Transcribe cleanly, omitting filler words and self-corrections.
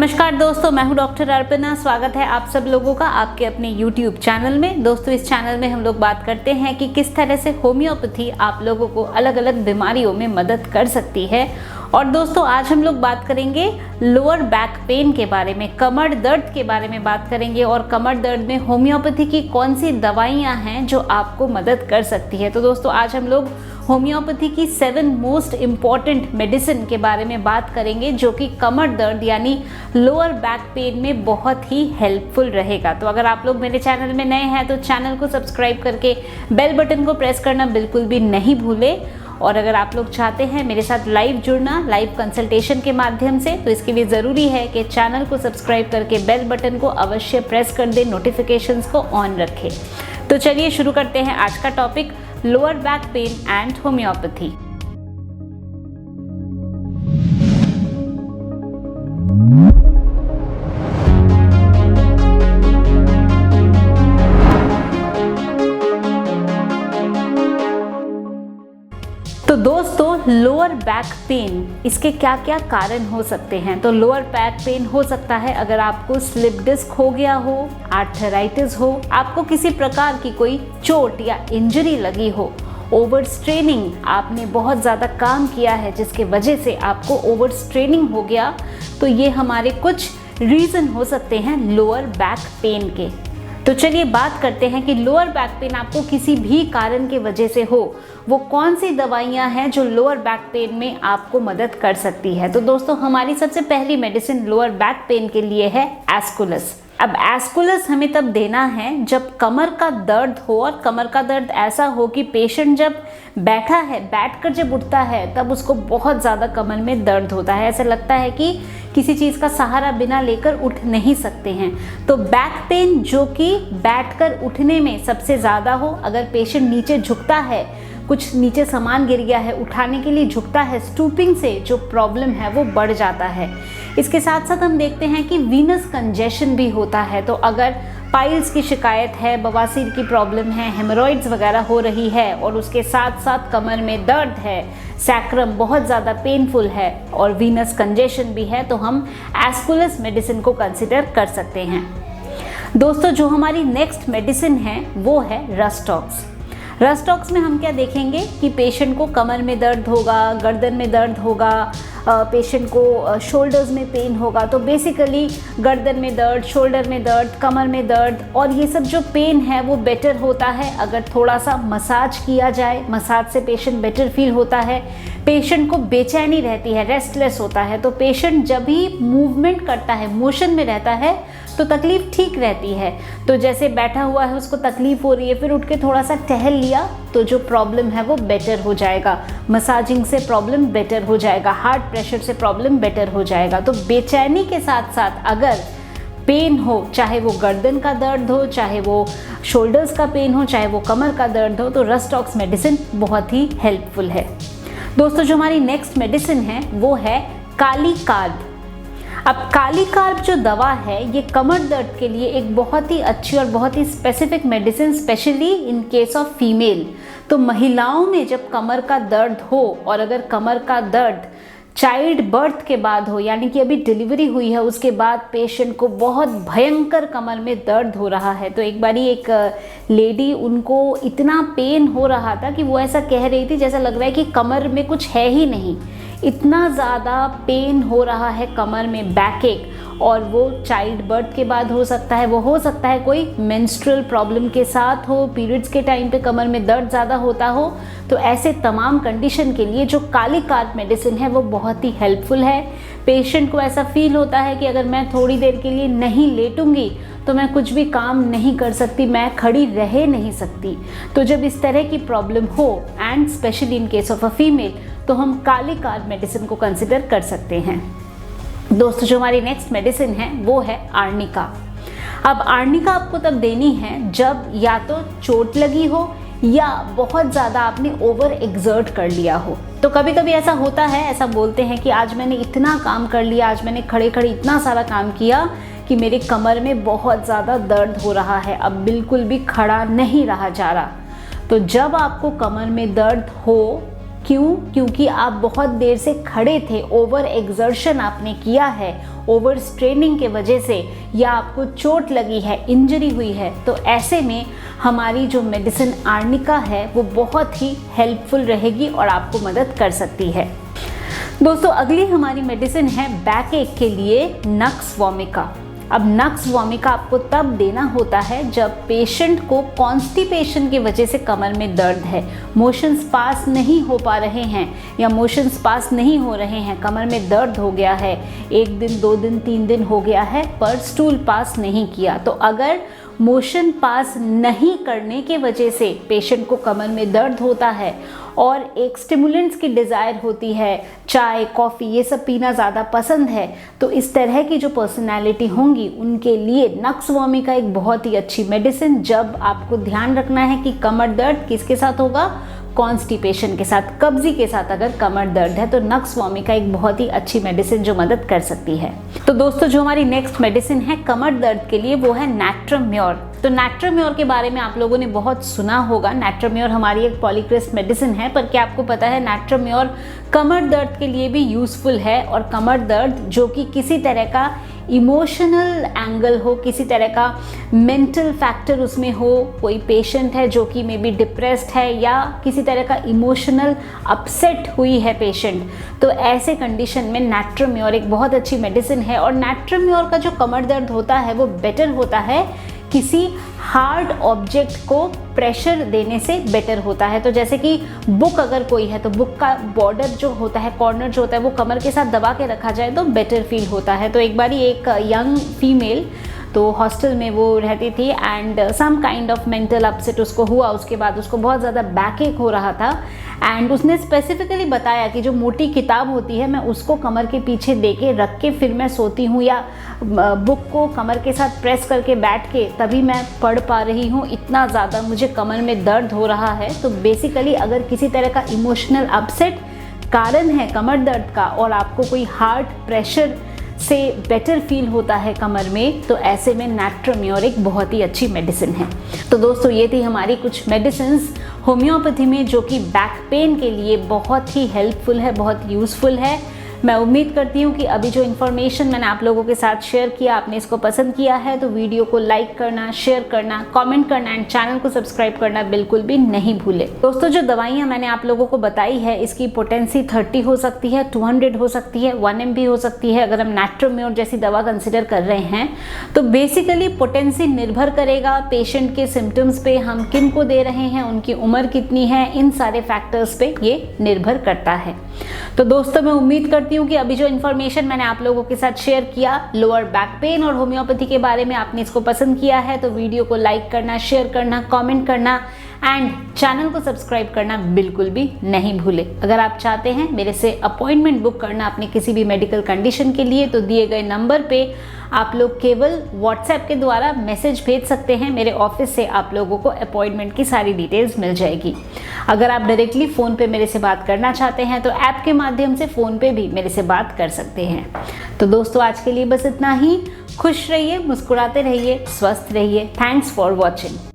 नमस्कार दोस्तों, मैं हूं डॉक्टर अर्पणा। स्वागत है आप सब लोगों का आपके अपने YouTube चैनल में। दोस्तों, इस चैनल में हम लोग बात करते हैं कि किस तरह से होम्योपैथी आप लोगों को अलग अलग बीमारियों में मदद कर सकती है। और दोस्तों, आज हम लोग बात करेंगे लोअर बैक पेन के बारे में, कमर दर्द के बारे में बात करेंगे और कमर दर्द में होम्योपैथी की कौन सी दवाइयाँ हैं जो आपको मदद कर सकती है। तो दोस्तों, आज हम लोग होम्योपैथी की 7 मोस्ट इम्पॉर्टेंट मेडिसिन के बारे में बात करेंगे जो कि कमर दर्द यानी लोअर बैक पेन में बहुत ही हेल्पफुल रहेगा। तो अगर आप लोग मेरे चैनल में नए हैं तो चैनल को सब्सक्राइब करके बेल बटन को प्रेस करना बिल्कुल भी नहीं भूलें। और अगर आप लोग चाहते हैं मेरे साथ लाइव जुड़ना, लाइव कंसल्टेशन के माध्यम से, तो इसके लिए ज़रूरी है कि चैनल को सब्सक्राइब करके बेल बटन को अवश्य प्रेस कर दें, नोटिफिकेशंस को ऑन रखें। तो चलिए शुरू करते हैं आज का topic, lower back pain and homeopathy. तो दोस्तों, लोअर बैक पेन, इसके क्या क्या कारण हो सकते हैं। तो लोअर बैक पेन हो सकता है अगर आपको स्लिप डिस्क हो गया हो, आर्थराइटिस हो, आपको किसी प्रकार की कोई चोट या इंजरी लगी हो, ओवर स्ट्रेनिंग, आपने बहुत ज़्यादा काम किया है जिसके वजह से आपको ओवर स्ट्रेनिंग हो गया। तो ये हमारे कुछ रीज़न हो सकते हैं लोअर बैक पेन के। तो चलिए बात करते हैं कि लोअर बैक पेन आपको किसी भी कारण की वजह से हो, वो कौन सी दवाइयाँ हैं जो लोअर बैक पेन में आपको मदद कर सकती है। तो दोस्तों, हमारी सबसे पहली मेडिसिन लोअर बैक पेन के लिए है एस्कुलस। अब एस्कुलस हमें तब देना है जब कमर का दर्द हो, और कमर का दर्द ऐसा हो कि पेशेंट जब बैठा है, बैठकर जब उठता है तब उसको बहुत ज़्यादा कमर में दर्द होता है, ऐसा लगता है कि किसी चीज़ का सहारा बिना लेकर उठ नहीं सकते हैं। तो बैक पेन जो कि बैठकर उठने में सबसे ज़्यादा हो, अगर पेशेंट नीचे झुकता है, कुछ नीचे सामान गिर गया है, उठाने के लिए झुकता है, स्टूपिंग से जो प्रॉब्लम है वो बढ़ जाता है। इसके साथ साथ हम देखते हैं कि वीनस कंजेशन भी होता है। तो अगर पाइल्स की शिकायत है, बवासीर की प्रॉब्लम है, हेमोरॉइड्स वगैरह हो रही है और उसके साथ साथ कमर में दर्द है, सैक्रम बहुत ज़्यादा पेनफुल है और वीनस कंजेशन भी है, तो हम एस्कुलस मेडिसिन को कंसिडर कर सकते हैं। दोस्तों, जो हमारी नेक्स्ट मेडिसिन है वो है रस्टॉक्स। रस्टॉक्स में हम क्या देखेंगे कि पेशेंट को कमर में दर्द होगा, गर्दन में दर्द होगा, पेशेंट को शोल्डर्स में पेन होगा। तो बेसिकली गर्दन में दर्द, शोल्डर में दर्द, कमर में दर्द और ये सब जो पेन है वो बेटर होता है अगर थोड़ा सा मसाज किया जाए। मसाज से पेशेंट बेटर फील होता है, पेशेंट को बेचैनी रहती है, रेस्टलेस होता है। तो पेशेंट जब भी मूवमेंट करता है, मोशन में रहता है, तो तकलीफ़ ठीक रहती है। तो जैसे बैठा हुआ है, उसको तकलीफ़ हो रही है, फिर उठ के थोड़ा सा टहल लिया तो जो प्रॉब्लम है वो बेटर हो जाएगा। मसाजिंग से प्रॉब्लम बेटर हो जाएगा, हार्ट प्रेशर से प्रॉब्लम बेटर हो जाएगा। तो बेचैनी के साथ साथ अगर पेन हो, चाहे वो गर्दन का दर्द हो, चाहे वो शोल्डर्स का पेन हो, चाहे वो कमर का दर्द हो, तो रस्टॉक्स मेडिसिन बहुत ही हेल्पफुल है। दोस्तों, जो हमारी नेक्स्ट मेडिसिन है वो है काली कार्ब। अब काली कार्ब जो दवा है ये कमर दर्द के लिए एक बहुत ही अच्छी और बहुत ही specific medicine, specially in case of female. तो महिलाओं में जब कमर का दर्द हो और अगर कमर का दर्द चाइल्ड बर्थ के बाद हो, यानी कि अभी डिलीवरी हुई है उसके बाद पेशेंट को बहुत भयंकर कमर में दर्द हो रहा है। तो एक बारी एक लेडी, उनको इतना पेन हो रहा था कि वो ऐसा कह रही थी जैसा लग रहा है कि कमर में कुछ है ही नहीं, इतना ज़्यादा पेन हो रहा है कमर में, बैकएक। और वो चाइल्ड बर्थ के बाद हो सकता है, वो हो सकता है कोई मेंस्ट्रुअल प्रॉब्लम के साथ हो, पीरियड्स के टाइम पे कमर में दर्द ज़्यादा होता हो। तो ऐसे तमाम कंडीशन के लिए जो काली कार्ब मेडिसिन है वो बहुत ही हेल्पफुल है। पेशेंट को ऐसा फील होता है कि अगर मैं थोड़ी देर के लिए नहीं लेटूंगी तो मैं कुछ भी काम नहीं कर सकती, मैं खड़ी रह नहीं सकती। तो जब इस तरह की प्रॉब्लम हो, and specially in case of a female, तो हम काली कार्ब मेडिसिन को कंसिडर कर सकते हैं। दोस्तों, जो हमारी नेक्स्ट मेडिसिन है वो है आर्निका। अब आर्निका आपको तब देनी है जब या तो चोट लगी हो या बहुत ज़्यादा आपने ओवर एक्सर्ट कर लिया हो। तो कभी कभी ऐसा होता है, ऐसा बोलते हैं कि आज मैंने इतना काम कर लिया, आज मैंने खड़े खड़े इतना सारा काम किया कि मेरे कमर में बहुत ज़्यादा दर्द हो रहा है, अब बिल्कुल भी खड़ा नहीं रहा जा रहा। तो जब आपको कमर में दर्द हो क्यों? क्योंकि आप बहुत देर से खड़े थे, ओवर एक्सर्शन आपने किया है, ओवर स्ट्रेनिंग के वजह से, या आपको चोट लगी है, इंजरी हुई है, तो ऐसे में हमारी जो मेडिसिन आर्निका है वो बहुत ही हेल्पफुल रहेगी और आपको मदद कर सकती है। दोस्तों अगली हमारी मेडिसिन है बैक एक के लिए नक्स वोमिका। अब नक्स वोमिका आपको तब देना होता है जब पेशेंट को कॉन्स्टिपेशन की वजह से कमर में दर्द है, मोशंस पास नहीं हो पा रहे हैं या मोशंस पास नहीं हो रहे हैं, कमर में दर्द हो गया है, 1 दिन 2 दिन 3 दिन हो गया है पर स्टूल पास नहीं किया। तो अगर मोशन पास नहीं करने के वजह से पेशेंट को कमर में दर्द होता है और एक स्टिमुलेंट्स की डिज़ायर होती है, चाय कॉफ़ी ये सब पीना ज़्यादा पसंद है, तो इस तरह की जो पर्सनालिटी होंगी उनके लिए नक्स वोमिका एक बहुत ही अच्छी मेडिसिन। जब आपको ध्यान रखना है कि कमर दर्द किसके साथ होगा, कॉन्स्टिपेशन के साथ, कब्जी के साथ अगर कमर दर्द है तो नक्स वोमिका एक बहुत ही अच्छी मेडिसिन जो मदद कर सकती है। तो दोस्तों जो हमारी नेक्स्ट मेडिसिन है कमर दर्द के लिए वो है नैट्रम्योर। तो नैट्रम्योर के बारे में आप लोगों ने बहुत सुना होगा। नैट्रम्योर हमारी एक पॉलीक्रेस्ट मेडिसिन है, पर क्या आपको पता है नैट्रम्योर कमर दर्द के लिए भी यूज़फुल है। और कमर दर्द जो कि किसी तरह का इमोशनल एंगल हो, किसी तरह का मेंटल फैक्टर उसमें हो, कोई पेशेंट है जो कि मे बी डिप्रेस्ड है या किसी तरह का इमोशनल अपसेट हुई है पेशेंट, तो ऐसे कंडीशन में नैट्रम्योर एक बहुत अच्छी मेडिसिन है। और नैट्रम्योर का जो कमर दर्द होता है वो बेटर होता है किसी हार्ड ऑब्जेक्ट को प्रेशर देने से बेटर होता है। तो जैसे कि बुक अगर कोई है तो बुक का बॉर्डर जो होता है, कॉर्नर जो होता है, वो कमर के साथ दबा के रखा जाए तो बेटर फील होता है। तो एक बारी एक यंग फीमेल तो हॉस्टल में वो रहती थी and some kind of mental upset उसको हुआ, उसके बाद उसको बहुत ज़्यादा बैकएक हो रहा था एंड उसने स्पेसिफिकली बताया कि जो मोटी किताब होती है मैं उसको कमर के पीछे दे के रख के फिर मैं सोती हूँ, या बुक को कमर के साथ प्रेस करके बैठ के तभी मैं पढ़ पा रही हूँ, इतना ज़्यादा मुझे कमर में दर्द हो रहा है। तो बेसिकली अगर किसी तरह का इमोशनल अपसेट कारण है कमर दर्द का और आपको कोई हार्ट प्रेशर से बेटर फील होता है कमर में, तो ऐसे में नैट्रम्योर एक बहुत ही अच्छी मेडिसिन है। तो दोस्तों ये थी हमारी कुछ मेडिसिन्स होम्योपैथी में जो कि बैक पेन के लिए बहुत ही हेल्पफुल है, बहुत यूज़फुल है। मैं उम्मीद करती हूँ कि अभी जो इन्फॉर्मेशन मैंने आप लोगों के साथ शेयर किया आपने इसको पसंद किया है, तो वीडियो को लाइक करना, शेयर करना, कमेंट करना एंड चैनल को सब्सक्राइब करना बिल्कुल भी नहीं भूले। दोस्तों जो दवाइयाँ मैंने आप लोगों को बताई है इसकी पोटेंसी 30 हो सकती है, 200 हो सकती है, 1 mg हो सकती है। अगर हम नैट्रम्योर जैसी दवा कंसिडर कर रहे हैं तो बेसिकली पोटेंसी निर्भर करेगा पेशेंट के सिम्टम्स पे, हम किन को दे रहे हैं, उनकी उम्र कितनी है, इन सारे फैक्टर्स पे ये निर्भर करता है। तो दोस्तों मैं उम्मीद करती हूँ कि अभी जो इन्फॉर्मेशन मैंने आप लोगों के साथ शेयर किया लोअर बैक पेन और होम्योपैथी के बारे में आपने इसको पसंद किया है, तो वीडियो को लाइक करना, शेयर करना, कमेंट करना एंड चैनल को सब्सक्राइब करना बिल्कुल भी नहीं भूले। अगर आप चाहते हैं मेरे से अपॉइंटमेंट बुक करना अपने किसी भी मेडिकल कंडीशन के लिए तो दिए गए नंबर पे आप लोग केवल व्हाट्सएप के द्वारा मैसेज भेज सकते हैं। मेरे ऑफिस से आप लोगों को अपॉइंटमेंट की सारी डिटेल्स मिल जाएगी। अगर आप डायरेक्टली फ़ोन पे मेरे से बात करना चाहते हैं तो ऐप के माध्यम से फ़ोन पे भी मेरे से बात कर सकते हैं। तो दोस्तों आज के लिए बस इतना ही। खुश रहिए, मुस्कुराते रहिए, स्वस्थ रहिए। Thanks for watching.